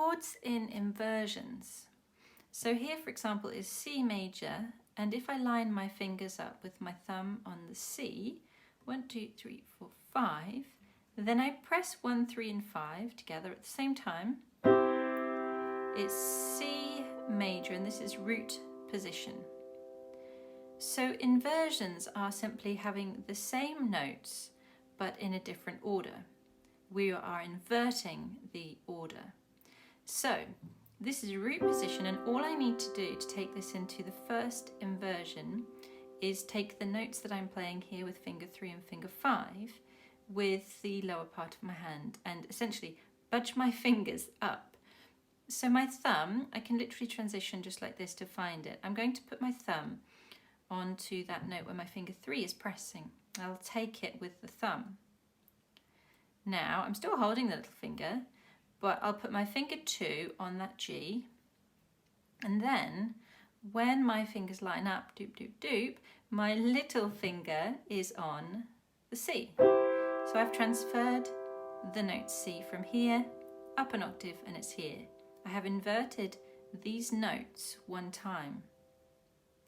chords in inversions. So here, for example, is C major, and if I line my fingers up with my thumb on the C, 1, 2, 3, 4, 5, then I press 1, 3 and 5 together at the same time. It's C major, and this is root position. So inversions are simply having the same notes but in a different order. We are inverting the order. So this is root position, and all I need to do to take this into the first inversion is take the notes that I'm playing here with finger 3 and finger 5 with the lower part of my hand and essentially budge my fingers up. So my thumb, I can literally transition just like this to find it. I'm going to put my thumb onto that note where my finger 3 is pressing. I'll take it with the thumb. Now I'm still holding the little finger, but I'll put my finger 2 on that G, and then when my fingers line up, doop, doop, doop, my little finger is on the C. So I've transferred the note C from here up an octave, and it's here. I have inverted these notes one time.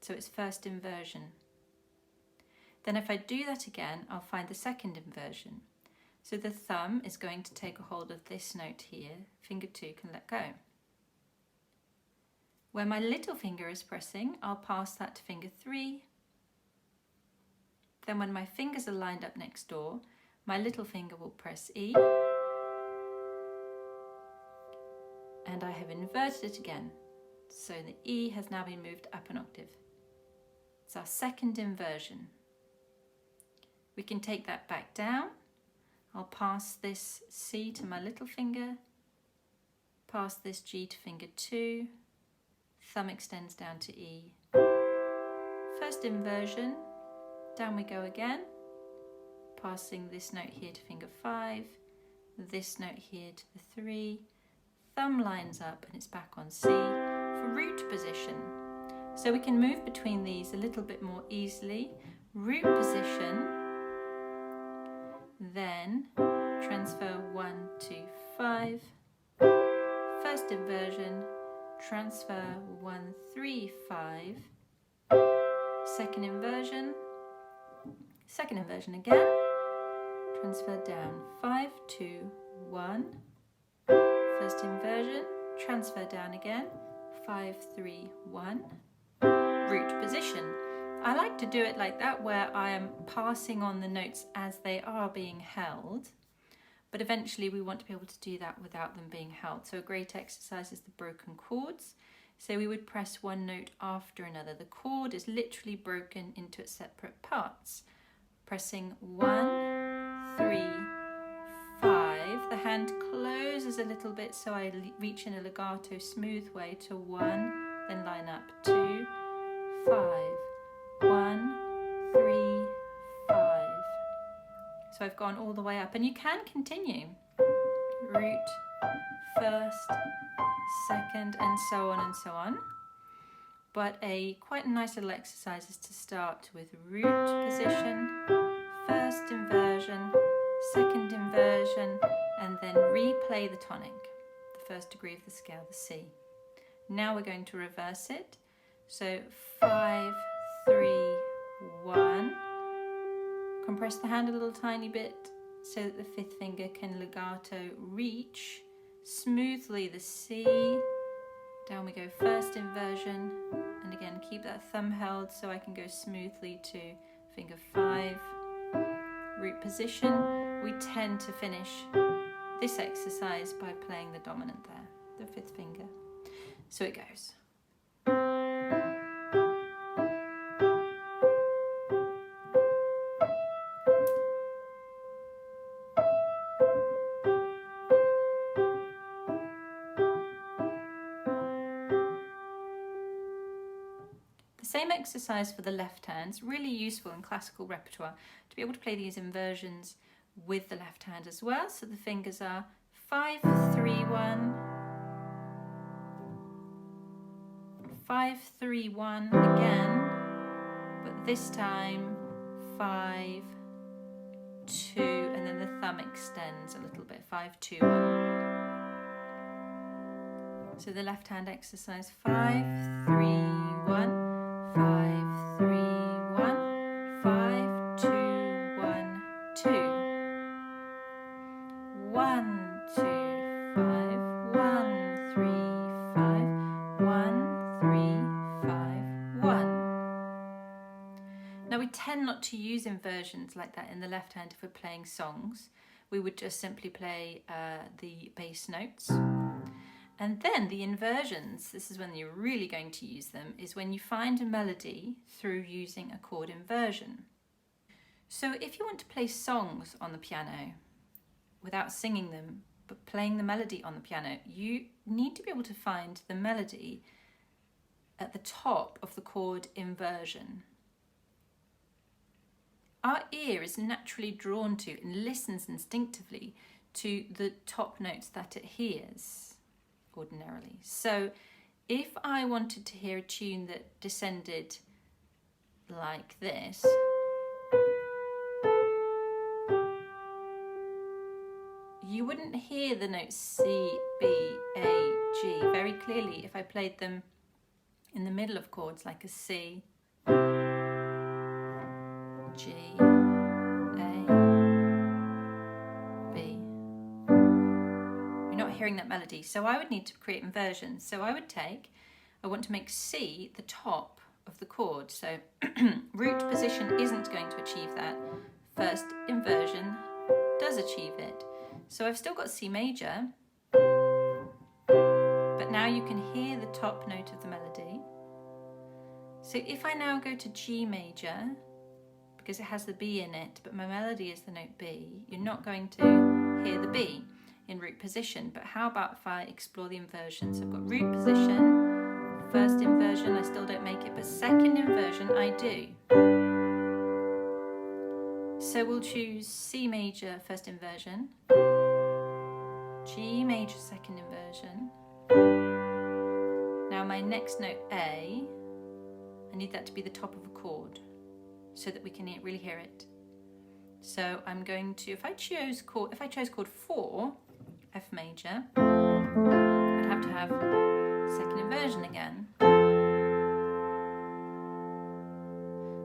So it's first inversion. Then if I do that again, I'll find the second inversion. So the thumb is going to take a hold of this note here, finger 2 can let go. Where my little finger is pressing, I'll pass that to finger 3. Then when my fingers are lined up next door, my little finger will press E. And I have inverted it again. So the E has now been moved up an octave. It's our second inversion. We can take that back down. I'll pass this C to my little finger, pass this G to finger 2, thumb extends down to E. First inversion, down we go again, passing this note here to finger 5, this note here to the 3, thumb lines up and it's back on C for root position. So we can move between these a little bit more easily. Root position, then transfer 1, 2, 5, first inversion, transfer 1, 3, 5, second inversion again, transfer down 5, 2, 1, first inversion, transfer down again, 5, 3, 1, root position. I like to do it like that, where I am passing on the notes as they are being held, but eventually we want to be able to do that without them being held. So a great exercise is the broken chords. So we would press one note after another. The chord is literally broken into its separate parts. Pressing 1, 3, 5. The hand closes a little bit, so I reach in a legato smooth way to 1, then line up 2, 5. 1, 3, 5. So I've gone all the way up, and you can continue. Root, first, second, and so on and so on. But quite a nice little exercise is to start with root position, first inversion, second inversion, and then replay the tonic, the first degree of the scale, the C. Now we're going to reverse it. So 5, 3, 1. Compress the hand a little tiny bit so that the fifth finger can legato reach smoothly the C. Down we go, first inversion, and again keep that thumb held so I can go smoothly to finger 5. Root position. We tend to finish this exercise by playing the dominant there, the fifth finger. So it goes. Same exercise for the left hand. It's really useful in classical repertoire to be able to play these inversions with the left hand as well. So the fingers are 5, 3, 1, 5, 3, 1 again, but this time 5, 2, and then the thumb extends a little bit, 5, 2, 1. So the left hand exercise, 5, 3, 1, 5, 3, 1, 5, 2, 1, 2. 1, 2, 5, 1, 3, 5, 1, 3, 5, 1. Now we tend not to use inversions like that in the left hand if we're playing songs. We would just simply play the bass notes. And then the inversions, this is when you're really going to use them, is when you find a melody through using a chord inversion. So if you want to play songs on the piano without singing them, but playing the melody on the piano, you need to be able to find the melody at the top of the chord inversion. Our ear is naturally drawn to and listens instinctively to the top notes that it hears ordinarily. So if I wanted to hear a tune that descended like this, you wouldn't hear the notes C, B, A, G very clearly if I played them in the middle of chords like a C, G, A, B. You're not hearing that melody. So I would need to create inversions. So I want to make C the top of the chord. So root position isn't going to achieve that. First inversion does achieve it. So I've still got C major, but now you can hear the top note of the melody. So if I now go to G major, because it has the B in it, but my melody is the note B, you're not going to hear the B in root position. But how about if I explore the inversion? So I've got root position, first inversion, I still don't make it, but second inversion I do. So we'll choose C major, first inversion, G major, second inversion. Now my next note A, I need that to be the top of a chord so that we can really hear it. So I'm going to, if I chose chord 4, F major, I'd have to have second inversion again.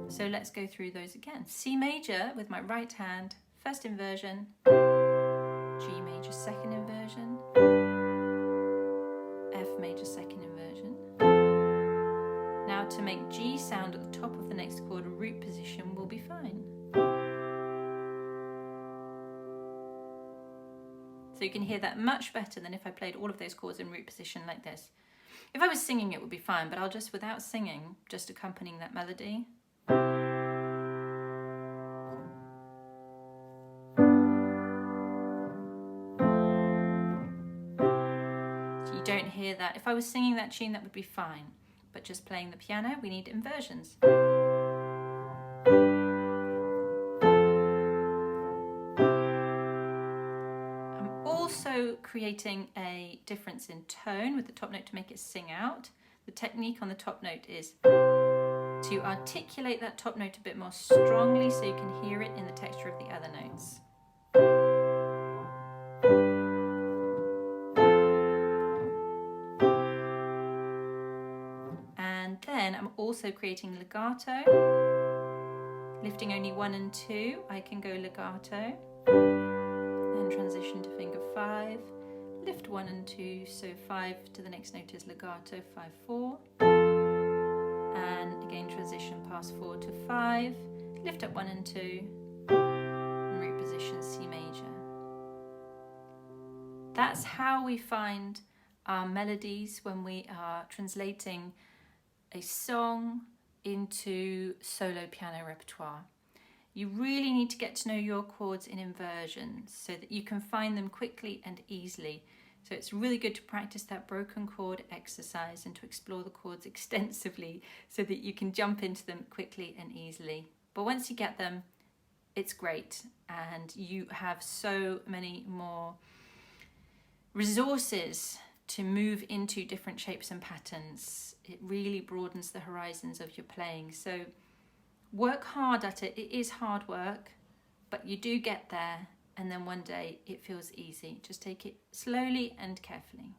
So let's go through those again. C major with my right hand, first inversion, G major, second inversion, F major, second inversion. Now to make G sound at the top of the next chord, a root position will be fine. So you can hear that much better than if I played all of those chords in root position like this. If I was singing it would be fine, but I'll just, without singing, just accompanying that melody. So you don't hear that. If I was singing that tune, that would be fine. But just playing the piano, we need inversions. Creating a difference in tone with the top note to make it sing out. The technique on the top note is to articulate that top note a bit more strongly so you can hear it in the texture of the other notes. And then I'm also creating legato. Lifting only 1 and 2, I can go legato. Then transition to finger 5. Lift 1 and 2, so 5 to the next note is legato, 5, 4. And again transition past 4 to 5. Lift up 1 and 2. And root position C major. That's how we find our melodies when we are translating a song into solo piano repertoire. You really need to get to know your chords in inversions so that you can find them quickly and easily. So it's really good to practice that broken chord exercise and to explore the chords extensively so that you can jump into them quickly and easily. But once you get them, it's great and you have so many more resources to move into different shapes and patterns. It really broadens the horizons of your playing. So work hard at it. It is hard work, but you do get there, and then one day it feels easy. Just take it slowly and carefully.